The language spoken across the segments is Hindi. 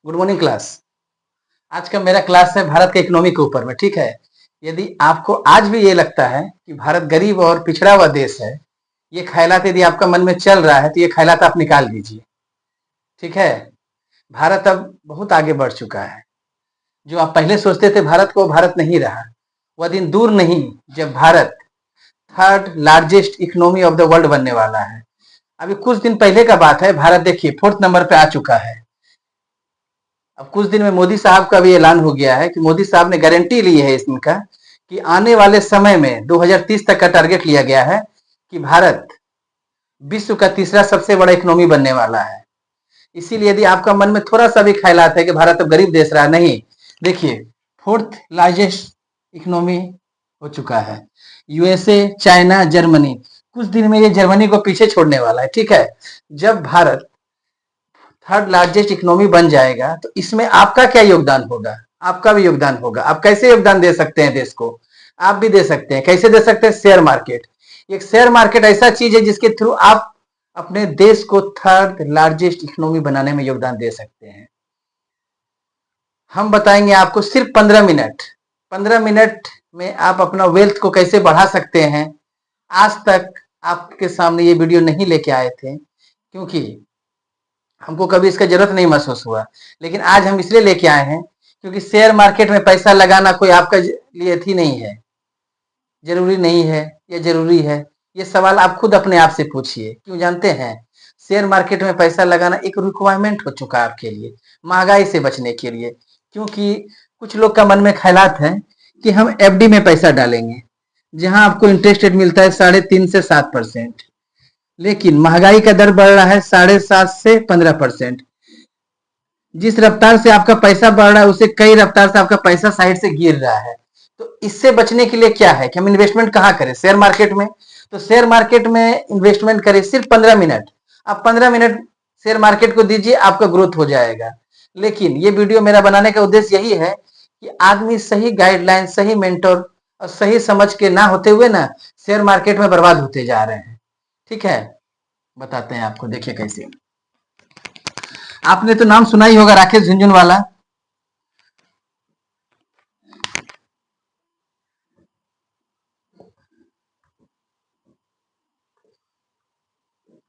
Good morning class. आज का मेरा क्लास है भारत के इकोनॉमी के ऊपर में। ठीक है, यदि आपको आज भी ये लगता है कि भारत गरीब और पिछड़ा हुआ देश है, ये ख्यालात यदि आपका मन में चल रहा है तो ये ख्यालात आप निकाल दीजिए। ठीक है, भारत अब बहुत आगे बढ़ चुका है। जो आप पहले सोचते थे भारत को, भारत नहीं रहा। वह दिन दूर नहीं जब Bharat third largest economy of the world बनने वाला है। अभी कुछ दिन पहले का बात है, भारत देखिए 4th नंबर पे आ चुका है। अब कुछ दिन में मोदी साहब का भी ऐलान हो गया है कि मोदी साहब ने गारंटी ली है इनका कि आने वाले समय में 2030 तक का टारगेट लिया गया है कि भारत विश्व का तीसरा सबसे बड़ा इकोनॉमी बनने वाला है। इसीलिए यदि आपका मन में थोड़ा सा भी ख्यालात है कि भारत अब गरीब देश रहा, नहीं, देखिए 4th लार्जेस्ट इकोनॉमी हो चुका है। यूएसए, चाइना, जर्मनी, कुछ दिन में ये जर्मनी को पीछे छोड़ने वाला है। ठीक है, जब भारत थर्ड लार्जेस्ट इकोनॉमी बन जाएगा तो इसमें आपका क्या योगदान होगा? आपका भी योगदान होगा। आप कैसे योगदान दे सकते हैं देश को? आप भी दे सकते हैं। कैसे दे सकते हैं? Share market. एक शेयर मार्केट ऐसा चीज है जिसके थ्रू आप अपने देश को थर्ड लार्जेस्ट इकोनॉमी बनाने में योगदान दे सकते हैं। हम बताएंगे आपको सिर्फ 15 मिनट में आप अपना वेल्थ को कैसे बढ़ा सकते हैं। आज तक आपके सामने ये वीडियो नहीं लेके आए थे क्योंकि हमको कभी इसका जरूरत नहीं महसूस हुआ, लेकिन आज हम इसलिए लेके आए हैं क्योंकि शेयर मार्केट में पैसा लगाना कोई आपका लिए थी नहीं है, जरूरी नहीं है या जरूरी है। ये सवाल आप खुद अपने आप से पूछिए। क्यों जानते हैं? शेयर मार्केट में पैसा लगाना एक रिक्वायरमेंट हो चुका है आपके लिए, महंगाई से बचने के लिए। क्योंकि कुछ लोग का मन में ख्यालात है कि हम एफडी में पैसा डालेंगे जहां आपको इंटरेस्ट रेट मिलता है 3.5 से 7%, लेकिन महंगाई का दर बढ़ रहा है 7.5 से 15%। जिस रफ्तार से आपका पैसा बढ़ रहा है उससे कई रफ्तार से आपका पैसा साइड से गिर रहा है। तो इससे बचने के लिए क्या है कि हम इन्वेस्टमेंट कहाँ करें? शेयर मार्केट में। तो शेयर मार्केट में इन्वेस्टमेंट करें सिर्फ 15 मिनट। आप 15 मिनट शेयर मार्केट को दीजिए, आपका ग्रोथ हो जाएगा। लेकिन ये वीडियो मेरा बनाने का उद्देश्य यही है कि आदमी सही गाइडलाइन, सही मेंटर और सही समझ के ना होते हुए ना शेयर मार्केट में बर्बाद होते जा रहे हैं। ठीक है, बताते हैं आपको। देखिए कैसे। आपने तो नाम सुना ही होगा, राकेश झुनझुनवाला।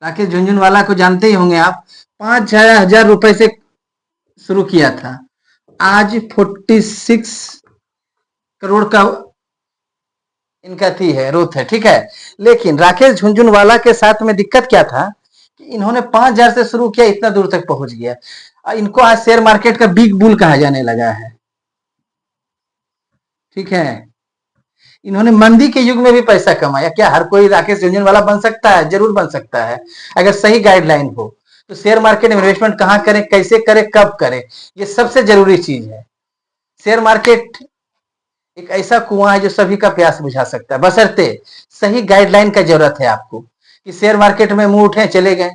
राकेश झुनझुनवाला को जानते ही होंगे आप। 5,000 रुपए से शुरू किया था, आज 46 करोड़ का इनका थी है ग्रोथ है। ठीक है, लेकिन राकेश झुनझुनवाला के साथ में दिक्कत क्या था कि इन्होंने 5,000 से शुरू किया, इतना दूर तक पहुंच गया। इनको आज शेयर मार्केट का बिग बुल कहा जाने लगा है। ठीक है, इन्होंने मंदी के युग में भी पैसा कमाया। क्या हर कोई राकेश झुनझुनवाला बन सकता है? जरूर बन सकता है, अगर सही गाइडलाइन हो। तो शेयर मार्केट में इन्वेस्टमेंट कहाँ करें, कैसे करें, कब करें, ये सबसे जरूरी चीज है। शेयर मार्केट एक ऐसा कुआं है जो सभी का प्यास बुझा सकता है, बशर्ते सही गाइडलाइन का जरूरत है आपको कि शेयर मार्केट में मुंह उठे चले गए।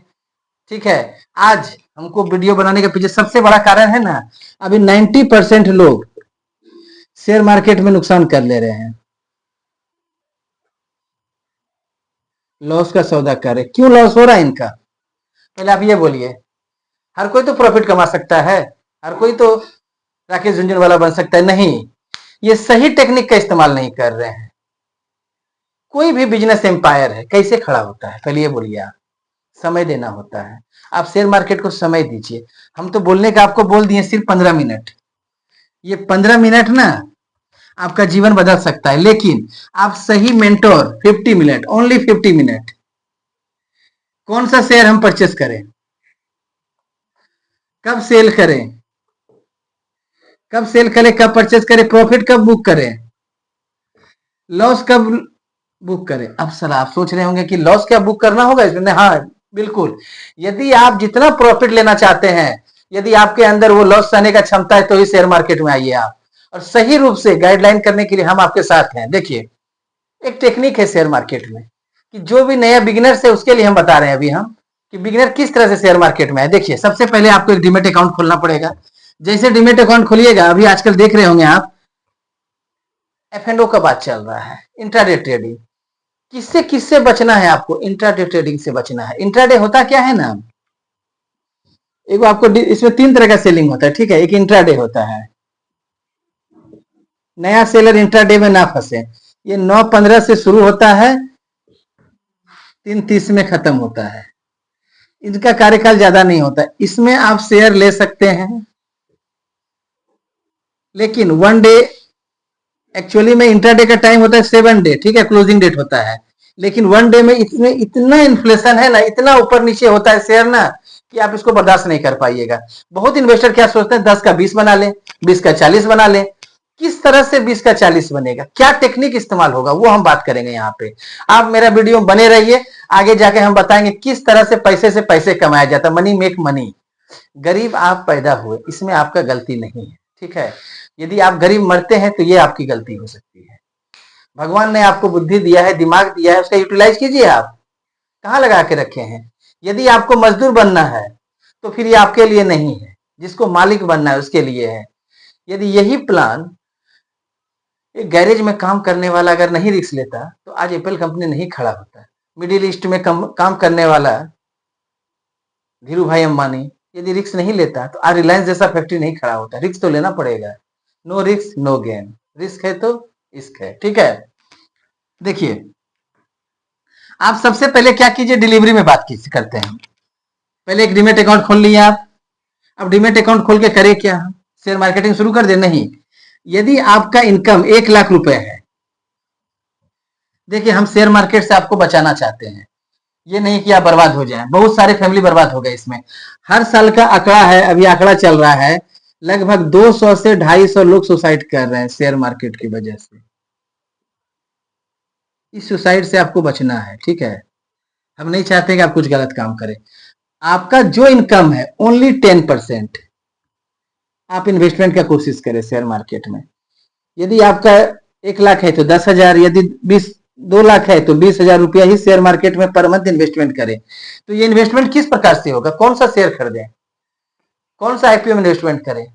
ठीक है, आज हमको वीडियो बनाने के पीछे सबसे बड़ा कारण है ना, अभी 90% लोग शेयर मार्केट में नुकसान कर ले रहे हैं, लॉस का सौदा कर रहे। क्यों लॉस हो रहा है इनका? पहले आप ये बोलिए। हर कोई तो प्रॉफिट कमा सकता है, हर कोई तो राकेश झुनझुनवाला बन सकता है? नहीं, ये सही टेक्निक का इस्तेमाल नहीं कर रहे हैं। कोई भी बिजनेस एम्पायर है, कैसे खड़ा होता है? पहले ये बोलिए आप। समय देना होता है। आप शेयर मार्केट को समय दीजिए। हम तो बोलने का आपको बोल दिए सिर्फ 15 मिनट। ये 15 मिनट ना आपका जीवन बदल सकता है, लेकिन आप सही मेंटोर 50 मिनट, ओनली 50 मिनट। कौन सा शेयर हम परचेस करें, कब सेल करें, कब सेल करें, कब परचेस करें, प्रॉफिट कब बुक करें, लॉस कब बुक करें। अब सर आप सोच रहे होंगे कि लॉस क्या बुक करना होगा इसमें? हाँ बिल्कुल। यदि आप जितना प्रॉफिट लेना चाहते हैं, यदि आपके अंदर वो लॉस सहने का क्षमता है, तो ही शेयर मार्केट में आइए आप। और सही रूप से गाइडलाइन करने के लिए हम आपके साथ हैं। देखिए, एक टेक्निक है शेयर मार्केट में कि जो भी नया बिगिनर्स है उसके लिए हम बता रहे हैं अभी हम कि बिगिनर किस तरह से शेयर मार्केट में है। देखिए, सबसे पहले आपको एक डीमेट अकाउंट खोलना पड़ेगा। जैसे डीमेट अकाउंट खोलिएगा, अभी आजकल देख रहे होंगे आप F&O का बात चल रहा है, इंट्राडे ट्रेडिंग। किससे किससे बचना है आपको? इंट्राडे ट्रेडिंग से बचना है। इंट्राडे होता क्या है ना, एक आपको इसमें 3 तरह का सेलिंग होता है, ठीक है। एक इंट्राडे होता है, नया सेलर इंट्राडे में ना फंसे। ये 9:15 से शुरू होता है, 3:30 में खत्म होता है। इनका कार्यकाल ज्यादा नहीं होता। इसमें आप शेयर ले सकते हैं, लेकिन 1 डे एक्चुअली में इंट्राडे का टाइम होता है 7 डे, ठीक है, क्लोजिंग डेट होता है। लेकिन 1 डे में इसमें इतना इन्फ्लेशन है ना, इतना ऊपर नीचे होता है शेयर ना, कि आप इसको बर्दाश्त नहीं कर पाइएगा। बहुत इन्वेस्टर क्या सोचते हैं, 10 का 20 बना ले, 20 का 40 बना ले। किस तरह से 20 का 40 बनेगा, क्या टेक्निक इस्तेमाल होगा, वो हम बात करेंगे यहाँ पे। आप मेरा वीडियो बने रहिए, आगे जाके हम बताएंगे किस तरह से पैसे कमाया जाता है। Money make money. गरीब आप पैदा हुए, इसमें आपका गलती नहीं है, ठीक है। यदि आप गरीब मरते हैं तो ये आपकी गलती हो सकती है। भगवान ने आपको बुद्धि दिया है, दिमाग दिया है, उसका यूटिलाइज कीजिए। आप कहाँ लगा के रखे हैं। यदि आपको मजदूर बनना है तो फिर ये आपके लिए नहीं है, जिसको मालिक बनना है उसके लिए है। यदि यही प्लान एक गैरेज में काम करने वाला अगर नहीं रिस्क लेता तो आज एप्पल कंपनी नहीं खड़ा होता। मिडिल ईस्ट में काम करने वाला धीरू भाई अंबानी यदि रिस्क नहीं लेता तो आज रिलायंस जैसा फैक्ट्री नहीं खड़ा होता। रिस्क तो लेना पड़ेगा। No risk no gain. Risk है तो इश्क है, ठीक है। देखिए, आप सबसे पहले क्या कीजिए, डिलीवरी में बात करते हैं। पहले एक डीमेट अकाउंट खोल लिया आप। अब डीमेट अकाउंट खोल के करें क्या, शेयर मार्केटिंग शुरू कर दे? नहीं। यदि आपका इनकम 1 लाख रुपए है, देखिए हम शेयर मार्केट से आपको बचाना चाहते हैं, ये नहीं कि आप बर्बाद हो जाएं। बहुत सारे फैमिली बर्बाद हो गए इसमें। हर साल का आंकड़ा है, अभी आंकड़ा चल रहा है, लगभग 200 से 250 लोग सुसाइड कर रहे हैं शेयर मार्केट की वजह से। इस सुसाइड से आपको बचना है, ठीक है। हम नहीं चाहते कि आप कुछ गलत काम करें। आपका जो इनकम है ओनली 10% आप इन्वेस्टमेंट का कोशिश करें शेयर मार्केट में। यदि आपका 1 लाख है तो 10,000, यदि 2 लाख है तो 20,000 रुपया ही शेयर मार्केट में पर मंथ इन्वेस्टमेंट करें। तो ये इन्वेस्टमेंट किस प्रकार से होगा, कौन सा शेयर खरीदें, कौन सा आईपीओ में इन्वेस्टमेंट करें,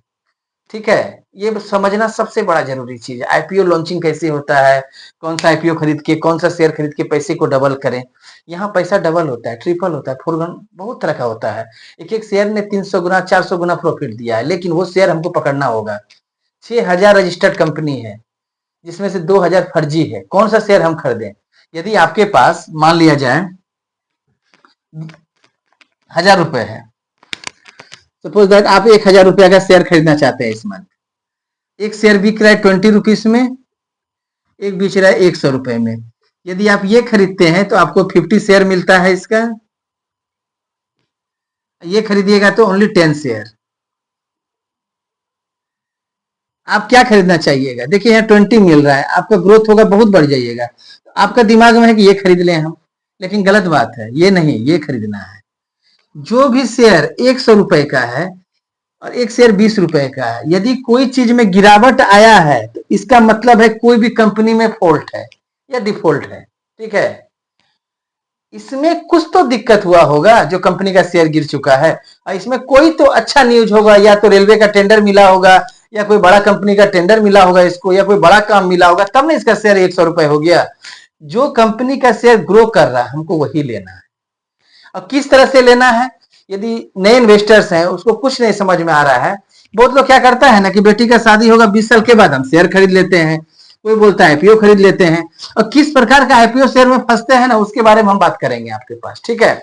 ठीक है। ये समझना सबसे बड़ा जरूरी चीज है। आईपीओ लॉन्चिंग कैसे होता है, कौन सा आईपीओ खरीद के, कौन सा शेयर खरीद के पैसे को डबल करें। यहाँ पैसा डबल होता है, ट्रिपल होता है, 4 गुना, बहुत तरह का होता है। एक एक शेयर ने 300 गुना 400 गुना प्रॉफिट दिया है, लेकिन वो शेयर हमको पकड़ना होगा। 6,000 रजिस्टर्ड कंपनी है, जिसमें से 2,000 फर्जी है। कौन सा शेयर हम खरीदें? यदि आपके पास मान लिया जाए 1,000 रुपए है, सपोज दैट आप 1,000 रुपया का शेयर खरीदना चाहते हैं इस मंथ। एक शेयर बिक रहा है 20 रुपीज में, एक बिक रहा है 100 रुपए में। यदि आप ये खरीदते हैं तो आपको 50 शेयर मिलता है इसका। ये खरीदिएगा तो ओनली 10 शेयर। आप क्या खरीदना चाहिएगा? देखिए यहाँ 20 मिल रहा है, आपका ग्रोथ होगा, बहुत बढ़ जाइएगा। आपका दिमाग में है कि ये खरीद लें हम, लेकिन गलत बात है, ये नहीं, ये खरीदना है। जो भी शेयर 100 रुपए का है और एक शेयर 20 रुपए का है, यदि कोई चीज में गिरावट आया है तो इसका मतलब है कोई भी कंपनी में फॉल्ट है या डिफॉल्ट है, ठीक है। इसमें कुछ तो दिक्कत हुआ होगा जो कंपनी का शेयर गिर चुका है, और इसमें कोई तो अच्छा न्यूज होगा, या तो रेलवे का टेंडर मिला होगा, या कोई बड़ा कंपनी का टेंडर मिला होगा इसको, या कोई बड़ा काम मिला होगा, तब ना इसका शेयर 100 रुपए हो गया। जो कंपनी का शेयर ग्रो कर रहा है हमको वही लेना है। और किस तरह से लेना है? यदि नए इन्वेस्टर्स हैं, उसको कुछ नहीं समझ में आ रहा है। बहुत लोग क्या करता है ना कि बेटी का शादी होगा 20 साल के बाद हम शेयर खरीद लेते हैं, कोई बोलता है आईपीओ खरीद लेते हैं। और किस प्रकार का आईपीओ शेयर में फंसते हैं ना, उसके बारे में हम बात करेंगे आपके पास, ठीक है।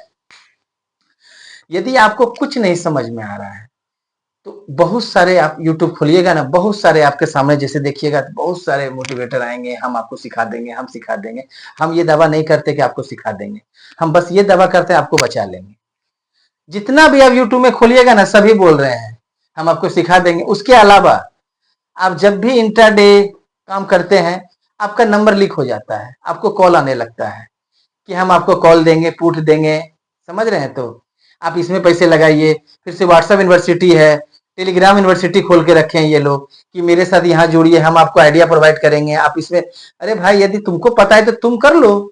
यदि आपको कुछ नहीं समझ में आ रहा है तो बहुत सारे आप यूट्यूब खोलिएगा ना, बहुत सारे आपके सामने जैसे देखिएगा तो बहुत सारे मोटिवेटर आएंगे, हम आपको सिखा देंगे, हम सिखा देंगे। हम ये दावा नहीं करते कि आपको सिखा देंगे, हम बस ये दावा करते हैं आपको बचा लेंगे। जितना भी आप यूट्यूब में खोलिएगा ना, सभी बोल रहे हैं हम आपको सिखा देंगे। उसके अलावा आप जब भी इंट्राडे काम करते हैं, आपका नंबर लीक हो जाता है, आपको कॉल आने लगता है कि हम आपको कॉल देंगे, पुट देंगे, समझ रहे हैं। तो आप इसमें पैसे लगाइए। फिर से व्हाट्सएप यूनिवर्सिटी है, टेलीग्राम यूनिवर्सिटी खोल के रखे हैं ये लोग कि मेरे साथ यहाँ जुड़िए, हम आपको आइडिया प्रोवाइड करेंगे, आप इसमें। अरे भाई, यदि तुमको पता है तो तुम कर लो।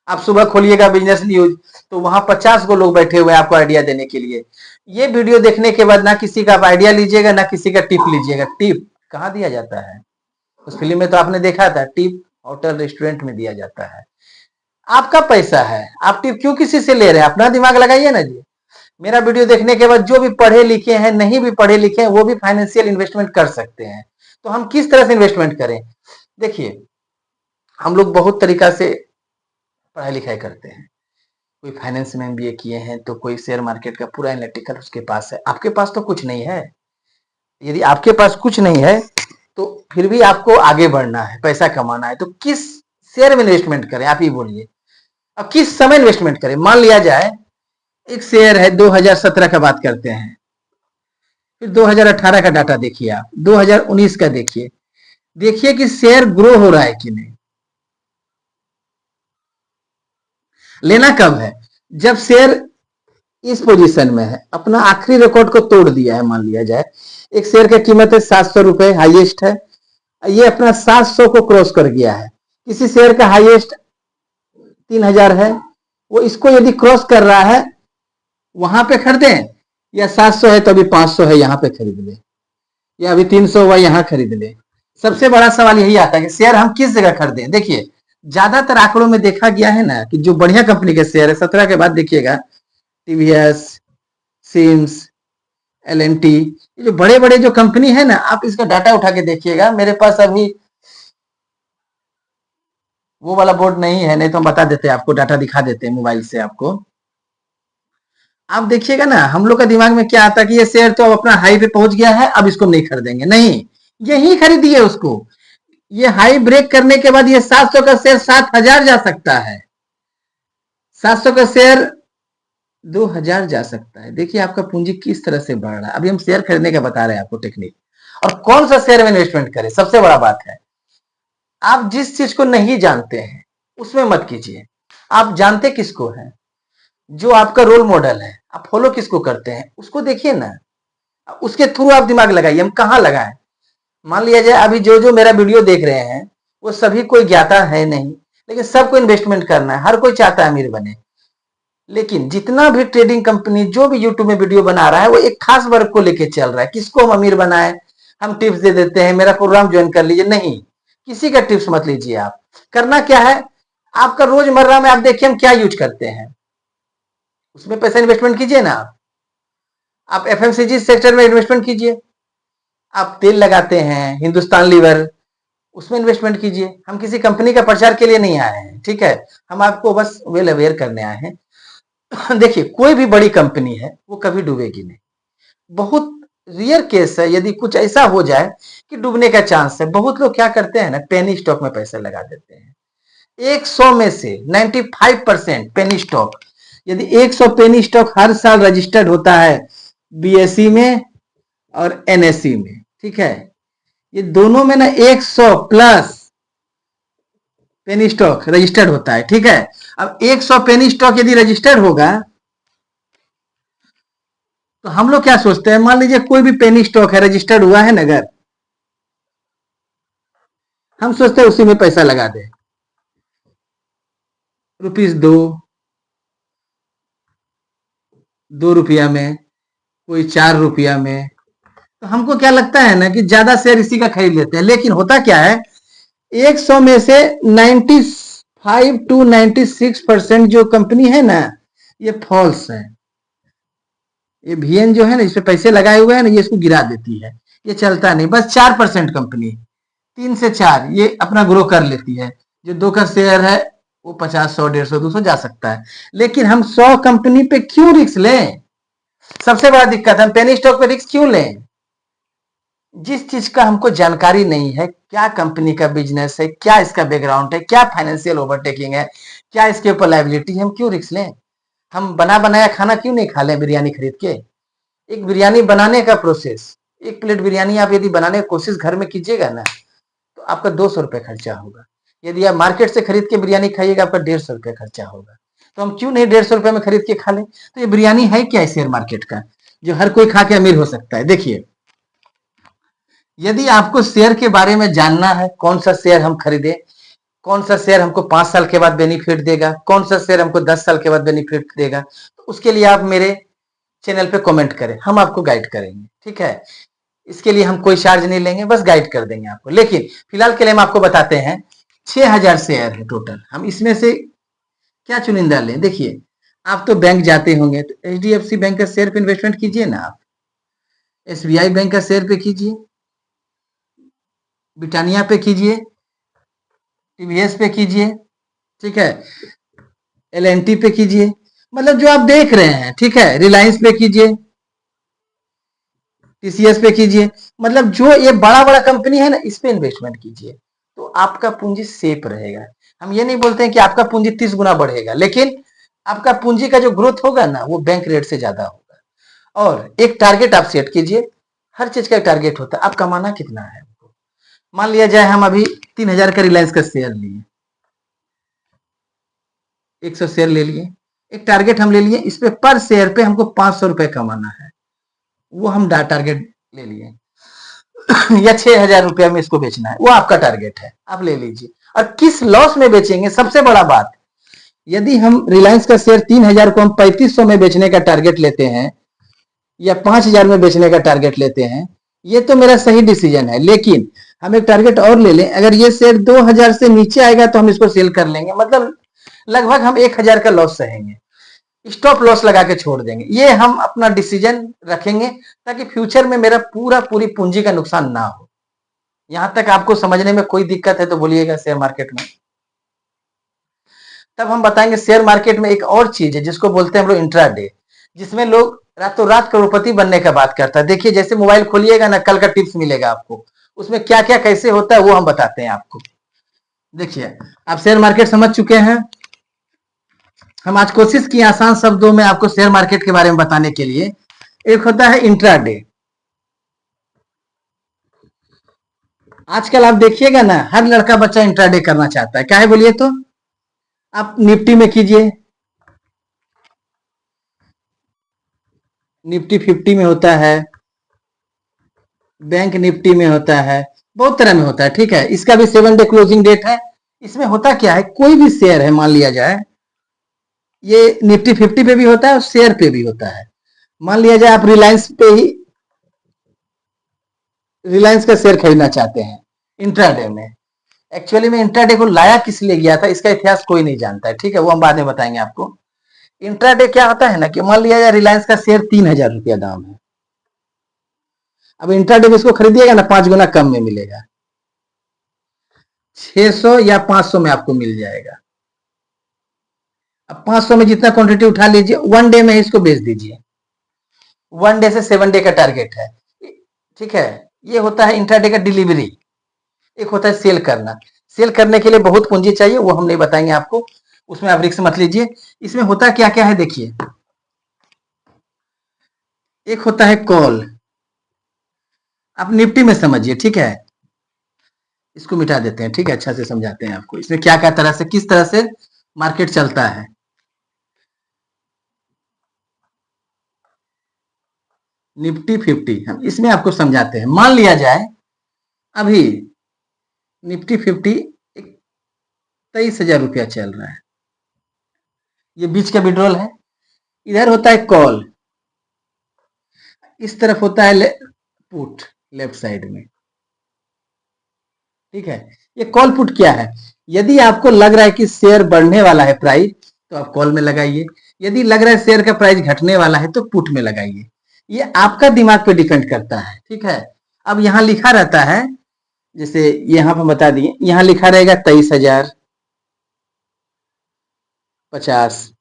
आप सुबह खोलिएगा बिजनेस न्यूज, तो वहां 50 गो लोग बैठे हुए हैं आपको आइडिया देने के लिए। ये वीडियो देखने के बाद ना किसी का आप आइडिया लीजिएगा, ना किसी का टिप लीजिएगा। टिप कहाँ दिया जाता है? उस फिल्म में तो आपने देखा था, टिप होटल रेस्टोरेंट में दिया जाता है। आपका पैसा है, आप टिप क्यों किसी से ले रहे हैं? अपना दिमाग लगाइए ना जी। मेरा वीडियो देखने के बाद जो भी पढ़े लिखे हैं, नहीं भी पढ़े लिखे हैं, वो भी फाइनेंशियल इन्वेस्टमेंट कर सकते हैं। तो हम किस तरह से इन्वेस्टमेंट करें? देखिए, हम लोग बहुत तरीका से पढ़ाई लिखाई करते हैं। कोई फाइनेंस में एमबीए किए हैं, तो कोई शेयर मार्केट का पूरा एनालिटिकल उसके पास है। आपके पास तो कुछ नहीं है। यदि आपके पास कुछ नहीं है तो फिर भी आपको आगे बढ़ना है, पैसा कमाना है, तो किस शेयर में इन्वेस्टमेंट करें, आप ही बोलिए। अब किस समय इन्वेस्टमेंट करें? मान लिया जाए एक शेयर है, 2017 का बात करते हैं, फिर 2018 का डाटा देखिए, आप 2019 का देखिए, देखिए कि शेयर ग्रो हो रहा है कि नहीं। लेना कब है? जब शेयर इस पोजीशन में है, अपना आखिरी रिकॉर्ड को तोड़ दिया है। मान लिया जाए एक शेयर की कीमत है 700 रुपए, हाईएस्ट है, ये अपना 700 को क्रॉस कर गया है। किसी शेयर का हाईएस्ट 3000 है, वो इसको यदि क्रॉस कर रहा है, वहां पे खरीदें, या 700 है तो अभी 500 है, यहां पे खरीद ले, या अभी 300 हुआ यहां खरीद ले। सबसे बड़ा सवाल यही आता है कि शेयर हम किस जगह खरीदें। देखिए, ज्यादातर आंकड़ों में देखा गया है ना कि जो बढ़िया कंपनी के शेयर है, 17 के बाद देखिएगा टीवीएस, सिम्स, एल&टी, ये जो बड़े बड़े जो कंपनी है ना, आप इसका डाटा उठा के देखिएगा। मेरे पास अभी वो वाला बोर्ड नहीं है, नहीं तो हम बता देते, आपको डाटा दिखा देते मोबाइल से आपको। आप देखिएगा ना, हम लोग का दिमाग में क्या आता है कि ये शेयर तो अब अपना हाई पे पहुंच गया है, अब इसको नहीं खरीदेंगे। नहीं, यही खरीदिए उसको। ये हाई ब्रेक करने के बाद ये 700 का शेयर 7000 जा सकता है, 700 का शेयर 2000 जा सकता है। देखिए आपका पूंजी किस तरह से बढ़ रहा है। अभी हम शेयर खरीदने का बता रहे हैं आपको टेक्निक। और कौन सा शेयर में इन्वेस्टमेंट करें, सबसे बड़ा बात है, आप जिस चीज को नहीं जानते हैं उसमें मत कीजिए। आप जानते किसको हैं, जो आपका रोल मॉडल है, आप फॉलो किसको करते हैं, उसको देखिए ना, उसके थ्रू आप दिमाग लगाइए। हम कहाँ लगाएं? मान लिया जाए अभी जो जो मेरा वीडियो देख रहे हैं, वो सभी कोई ज्ञाता है नहीं, लेकिन सबको इन्वेस्टमेंट करना है, हर कोई चाहता है अमीर बने। लेकिन जितना भी ट्रेडिंग कंपनी जो भी यूट्यूब में वीडियो बना रहा है, वो एक खास वर्ग को लेके चल रहा है। किसको हम अमीर बनाए, हम टिप्स दे देते हैं, मेरा प्रोग्राम ज्वाइन कर लीजिए। नहीं, किसी का टिप्स मत लीजिए। आप करना क्या है, आपका रोजमर्रा में आप देखिए हम क्या यूज करते हैं, उसमें पैसा इन्वेस्टमेंट कीजिए ना। आप एफएमसीजी सेक्टर में इन्वेस्टमेंट कीजिए। आप तेल लगाते हैं, हिंदुस्तान लीवर, उसमें इन्वेस्टमेंट कीजिए। हम किसी कंपनी का प्रचार के लिए नहीं आए हैं, ठीक है, हम आपको बस वेल अवेयर करने आए हैं। देखिए, कोई भी बड़ी कंपनी है वो कभी डूबेगी नहीं। बहुत रियर केस है यदि कुछ ऐसा हो जाए कि डूबने का चांस है। बहुत लोग क्या करते हैं ना, पेनी स्टॉक में पैसा लगा देते हैं। 100 में से 95% पेनी स्टॉक। यदि 100 पेनी स्टॉक हर साल रजिस्टर्ड होता है बीएसई में और एनएसई में, ठीक है, ये दोनों में ना 100 प्लस पेनी स्टॉक रजिस्टर्ड होता है, ठीक है। अब 100 पेनी स्टॉक यदि रजिस्टर्ड होगा, तो हम लोग क्या सोचते हैं, मान लीजिए कोई भी पेनी स्टॉक है, रजिस्टर्ड हुआ है ना, अगर हम सोचते हैं उसी में पैसा लगा दे, ₹2, ₹2 में, कोई ₹4 में, तो हमको क्या लगता है ना कि ज्यादा शेयर इसी का खरीद लेते हैं। लेकिन होता क्या है, 100 में से 95 to 96% जो कंपनी है ना, ये फॉल्स है। ये वीएन जो है ना, इसमें पैसे लगाए हुए हैं ना, ये इसको गिरा देती है, ये चलता नहीं। बस 4% कंपनी, 3 से 4 ये अपना ग्रो कर लेती है। जो 2 का शेयर है वो 50, 100, 150, 200 जा सकता है। लेकिन हम 100 कंपनी पे क्यों रिस्क लें? सबसे बड़ा दिक्कत है, हम पेनी स्टॉक पे रिस्क क्यों लें? जिस चीज का हमको जानकारी नहीं है, क्या कंपनी का बिजनेस है, क्या इसका बैकग्राउंड है, क्या फाइनेंशियल ओवरटेकिंग है, क्या इसके ऊपर लायबिलिटी है, हम क्यों रिस्क लें? हम बना बनाया खाना क्यों नहीं खा लें बिरयानी खरीद के? एक बिरयानी बनाने का प्रोसेस, एक प्लेट बिरयानी आप यदि बनाने की कोशिश घर में कीजिएगा ना, तो आपका 200 रुपये खर्चा होगा। यदि आप मार्केट से खरीद के बिरयानी खाइएगा, आपका 150 रुपये खर्चा होगा। तो हम क्यों नहीं 150 रुपये में खरीद के खा लें? तो ये बिरयानी है क्या शेयर मार्केट का, जो हर कोई खा के अमीर हो सकता है? देखिए, यदि आपको शेयर के बारे में जानना है, कौन सा शेयर हम खरीदें, कौन सा शेयर हमको 5 साल के बाद बेनिफिट देगा, कौन सा शेयर हमको 10 साल के बाद बेनिफिट देगा, तो उसके लिए आप मेरे चैनल पे कमेंट करें, हम आपको गाइड करेंगे, ठीक है। इसके लिए हम कोई चार्ज नहीं लेंगे, बस गाइड कर देंगे आपको। लेकिन फिलहाल के लिए हम आपको बताते हैं 6000 शेयर है टोटल, हम इसमें से क्या चुनिंदा लें। देखिए, आप तो बैंक जाते होंगे, तो HDFC बैंक का शेयर पे इन्वेस्टमेंट कीजिए ना आप, SBI बैंक का शेयर पे कीजिए, ब्रिटानिया पे कीजिए, TVS पे कीजिए, ठीक है, LNT पे कीजिए, मतलब जो आप देख रहे हैं, ठीक है, रिलायंस पे कीजिए, TCS पे कीजिए, मतलब जो ये बड़ा बड़ा कंपनी है ना, इस पे इन्वेस्टमेंट कीजिए, तो आपका पूंजी सेफ रहेगा। हम ये नहीं बोलते हैं कि आपका पूंजी 30 गुना बढ़ेगा, लेकिन आपका पूंजी का जो ग्रोथ होगा ना, वो बैंक रेट से ज्यादा होगा। और एक टारगेट आप सेट कीजिए, हर चीज का एक टारगेट होता है, आप कमाना कितना है। मान लिया जाए हम अभी 3,000 का रिलायंस का शेयर लिए, 100 शेयर ले लिए, एक टारगेट हम ले लिए, इस पे पर शेयर पे हमको 500 रुपए कमाना है, वो हम टारगेट ले लिए। या 6,000 रुपया में इसको बेचना है, वो आपका टारगेट है, आप ले लीजिए। और किस लॉस में बेचेंगे, सबसे बड़ा बात, यदि हम रिलायंस का शेयर 3,000 को हम 3,500 में बेचने का टारगेट लेते हैं, या 5,000 में बेचने का टारगेट लेते हैं, ये तो मेरा सही डिसीजन है, लेकिन हम एक टारगेट और ले लें, अगर ये शेयर 2,000 से नीचे आएगा तो हम इसको सेल कर लेंगे, मतलब लगभग हम 1,000 का लॉस सहेंगे, स्टॉप लॉस लगा के छोड़ देंगे। ये हम अपना डिसीजन रखेंगे ताकि फ्यूचर में मेरा पूरी पूंजी का नुकसान ना हो। यहां तक आपको समझने में कोई दिक्कत है तो बोलिएगा शेयर मार्केट में। तब हम बताएंगे शेयर मार्केट में एक और चीज है जिसको बोलते हैं हम लोग इंट्राडे, जिसमें लोग रातों रात करोड़पति बनने का बात करता है। देखिए जैसे मोबाइल खोलिएगा ना, कल का टिप्स मिलेगा आपको, उसमें क्या क्या कैसे होता है वो हम बताते हैं आपको। देखिए आप शेयर मार्केट समझ चुके हैं, हम आज कोशिश की आसान शब्दों में आपको शेयर मार्केट के बारे में बताने के लिए। एक होता है इंट्राडे। आजकल आप देखिएगा ना, हर लड़का बच्चा इंट्राडे करना चाहता है, क्या है बोलिए तो। आप निफ्टी में कीजिए, निफ्टी 50 में होता है, बैंक निफ्टी में होता है, बहुत तरह में होता है, ठीक है। इसका भी 7 डे क्लोजिंग डेट है। इसमें होता क्या है, कोई भी शेयर है मान लिया जाए, ये निफ्टी 50 पे भी होता है और शेयर पे भी होता है। मान लिया जाए आप रिलायंस पे ही, रिलायंस का शेयर खरीदना चाहते हैं इंट्राडे में। एक्चुअली में इंट्राडे को लाया किस लिए गया था, इसका इतिहास कोई नहीं जानता है, ठीक है, वो हम बाद में बताएंगे आपको। इंट्राडे क्या होता है ना, कि मान लिया जाए रिलायंस का शेयर 3,000 रुपया दाम है, अब इंट्राडे में इसको खरीदिएगा ना, 5 गुना कम में मिलेगा, 600 या 500 में आपको मिल जाएगा। अब 500 में जितना क्वांटिटी उठा लीजिए, 1 डे में इसको बेच दीजिए, 1 डे से 7 डे का टारगेट है, ठीक है। ये होता है इंट्राडे का डिलीवरी। एक होता है सेल करना, सेल करने के लिए बहुत पूंजी चाहिए, वो हम नहीं बताएंगे आपको, उसमें आप रिस्क मत लीजिए। इसमें होता क्या क्या है देखिए, एक होता है कॉल, आप निफ्टी में समझिए, ठीक है, इसको मिटा देते हैं, ठीक है, अच्छा से समझाते हैं आपको इसमें क्या क्या तरह से, किस तरह से मार्केट चलता है। निफ्टी 50 हम इसमें आपको समझाते हैं। मान लिया जाए अभी निफ्टी 50 23,000 रुपया चल रहा है, ये बीच का विड्रॉल है। इधर होता है कॉल, इस तरफ होता है पुट, लेफ्ट साइड में, ठीक है। ये कॉल पुट क्या है, यदि आपको लग रहा है कि शेयर बढ़ने वाला है प्राइस, तो आप कॉल में लगाइए, यदि लग रहा है शेयर का प्राइस घटने वाला है तो पुट में लगाइए। ये आपका दिमाग पे डिपेंड करता है, ठीक है। अब यहाँ लिखा रहता है, जैसे यहाँ पे बता दिए, यहाँ लिखा रहेगा 23,050,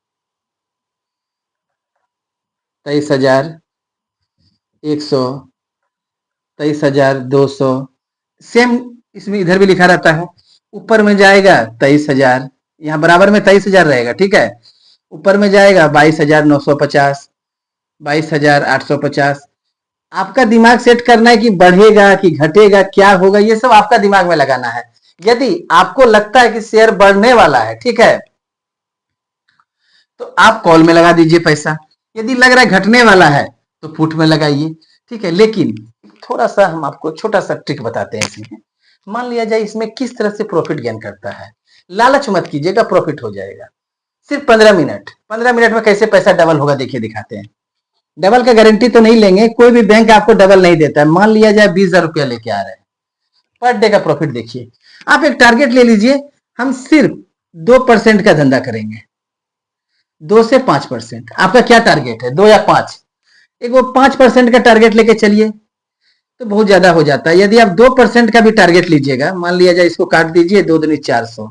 23,100, 23,200, सेम इसमें इधर भी लिखा रहता है। ऊपर में जाएगा 23,000, यहाँ बराबर में 23,000 रहेगा, ठीक है। ऊपर में जाएगा 22,950, 22,850। आपका दिमाग सेट करना है कि बढ़ेगा कि घटेगा, क्या होगा, ये सब आपका दिमाग में लगाना है। यदि आपको लगता है कि शेयर बढ़ने वाला है, ठीक है, तो आप कॉल में लगा दीजिए पैसा। यदि लग रहा है घटने वाला है तो पुट में लगाइए, ठीक है। लेकिन थोड़ा सा हम आपको छोटा सा ट्रिक बताते हैं इसमें। मान लिया जाए इसमें किस तरह से प्रॉफिट गेन करता है, लालच मत कीजिएगा, प्रॉफिट हो जाएगा। सिर्फ 15 मिनट, 15 मिनट में कैसे पैसा डबल होगा देखिए, दिखाते हैं। डबल का गारंटी तो नहीं लेंगे, कोई भी बैंक आपको डबल नहीं देता है। मान लिया जाए 20,000 रुपया लेके आ रहे हैं, पर डे का प्रॉफिट देखिए। आप एक टारगेट ले लीजिए, हम सिर्फ 2% का धंधा करेंगे, 2 से 5%। आपका क्या टारगेट है, 2 या 5? एक वो 5% का टारगेट लेके चलिए तो बहुत ज्यादा हो जाता है। यदि आप 2% का भी टारगेट लीजिएगा, मान लिया जाए इसको काट दीजिए, 2 दूनी 400,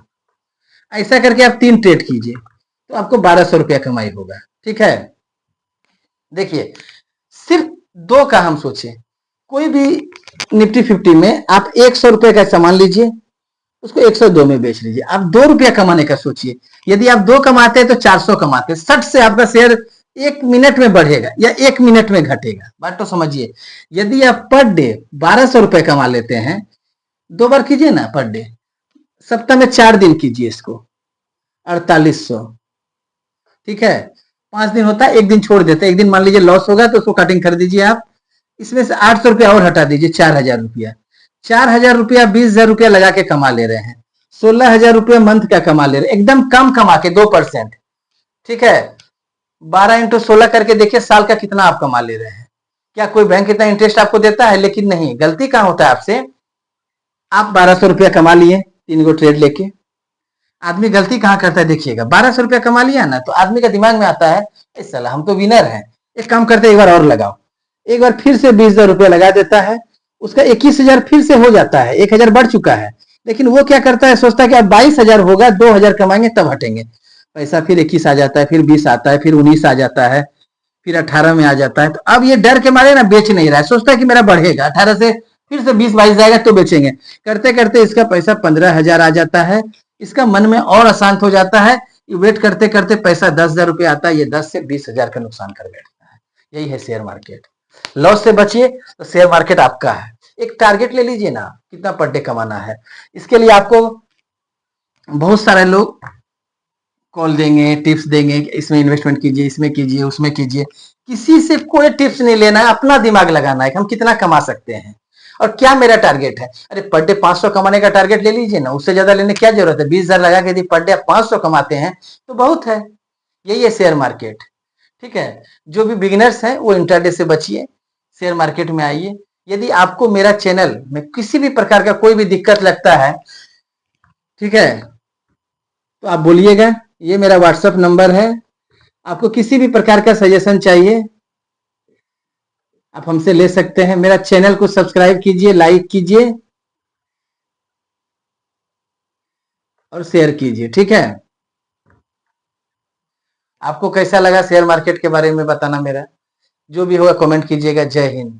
ऐसा करके आप 3 ट्रेड कीजिए तो आपको 1200 रुपया कमाई होगा। ठीक है, देखिए सिर्फ 2 का हम सोचे, कोई भी निफ्टी 50 में आप 100 रुपए का सामान लीजिए, उसको 102 में बेच लीजिए, आप 2 रुपया कमाने का सोचिए। यदि आप 2 कमाते हैं तो 400 कमाते हैं, 60 से आपका शेयर 1 मिनट में बढ़ेगा या 1 मिनट में घटेगा, बात तो समझिए। यदि आप पर डे 1200 रुपए कमा लेते हैं, 2 बार कीजिए ना पर डे, सप्ताह में 4 दिन कीजिए इसको, 4800। ठीक है, 5 दिन होता है, एक दिन छोड़ देते हैं, एक दिन मान लीजिए लॉस होगा तो उसको कटिंग कर दीजिए आप, इसमें से 800 रुपया और हटा दीजिए, 4000 रुपया। 4000 रुपया 20,000 रुपया लगा के कमा ले रहे हैं, 16,000 रुपया मंथ का कमा ले रहे हैं, एकदम कम कमा के 2%। ठीक है, 12 × 16 करके देखिए साल का कितना आप कमा ले रहे हैं। क्या कोई बैंक इतना इंटरेस्ट आपको देता है? लेकिन नहीं, गलती कहां होता है आपसे, आप 1200 रुपया कमा लिए 3 गो ट्रेड लेके। आदमी गलती कहां करता है देखिएगा, 1200 रुपया कमा लिया ना तो आदमी का दिमाग में आता है, इस साला हम तो विनर हैं, एक काम करते एक बार और लगाओ, एक बार फिर से 20,000 रुपया लगा देता है, उसका 21,000 फिर से हो जाता है, 1,000 बढ़ चुका है। लेकिन वो क्या करता है, सोचता है कि अब 22,000 होगा, 2,000 कमाएंगे तब हटेंगे, पैसा फिर 21 आ जाता है, फिर 20 आता है, फिर 19 आ जाता है, फिर 18 में आ जाता है। तो अब ये डर के मारे ना बेच नहीं रहा है, सोचता है कि मेरा बढ़ेगा, 18 से फिर से 20-22 जाएगा तो बेचेंगे। करते करते इसका पैसा 15,000 आ जाता है, इसका मन में और अशांत हो जाता है, वेट करते करते पैसा 10,000 रुपया आता है, ये 10 से 20,000 का नुकसान कर बैठता है। यही है शेयर मार्केट। लॉस से बचिए तो शेयर मार्केट आपका है। एक टारगेट ले लीजिए ना, कितना पर डे कमाना है। इसके लिए आपको बहुत सारे लोग कॉल देंगे, टिप्स देंगे, इसमें इन्वेस्टमेंट कीजिए, इसमें कीजिए, उसमें कीजिए। किसी से कोई टिप्स नहीं लेना है, अपना दिमाग लगाना है कि हम कितना कमा सकते हैं और क्या मेरा टारगेट है। अरे पर डे 500 कमाने का टारगेट ले लीजिए ना, उससे ज्यादा लेने क्या जरूरत है। 20,000 लगा के यदि पर डे 500 कमाते हैं तो बहुत है। यही है शेयर मार्केट। ठीक है, जो भी बिगिनर्स हैं वो इंट्राडे से बचिए, शेयर मार्केट में आइए। यदि आपको मेरा चैनल में किसी भी प्रकार का कोई भी दिक्कत लगता है, ठीक है, तो आप बोलिएगा, ये मेरा व्हाट्सएप नंबर है। आपको किसी भी प्रकार का सजेशन चाहिए आप हमसे ले सकते हैं। मेरा चैनल को सब्सक्राइब कीजिए, लाइक कीजिए और शेयर कीजिए। ठीक है, आपको कैसा लगा शेयर मार्केट के बारे में बताना, मेरा जो भी होगा कमेंट कीजिएगा। जय हिंद।